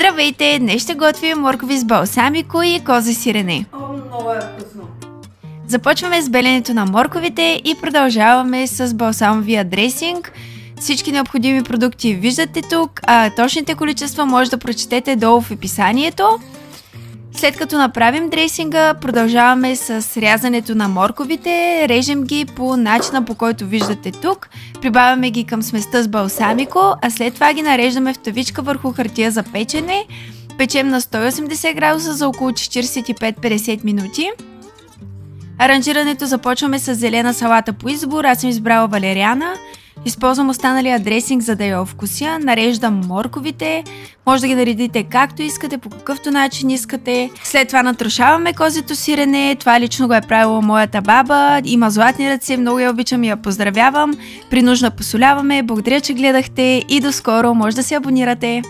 Здравейте! Днес ще готвим моркови с балсамико и козе сирене. Много е вкусно. Започваме с беленето на морковите и продължаваме с балсамовия дресинг. Всички необходими продукти виждате тук, а точните количества може да прочетете долу в описанието. След като направим дресинга, продължаваме с рязането на морковите, режем ги по начина, по който виждате тук, прибавяме ги към сместа с балсамико, а след това ги нареждаме в тавичка върху хартия за печене. Печем на 180 градуса за около 45-50 минути. Аранжирането започваме с зелена салата по избор, аз съм избрала валериана. Използвам останалия дресинг, за да я овкуся. Нареждам морковите. Може да ги наредите както искате, по какъвто начин искате. След това натрошаваме козето сирене. Това лично го е правила моята баба. Има златни ръце, много я обичам и я поздравявам. При нужда посоляваме. Благодаря, че гледахте и до скоро. Може да се абонирате.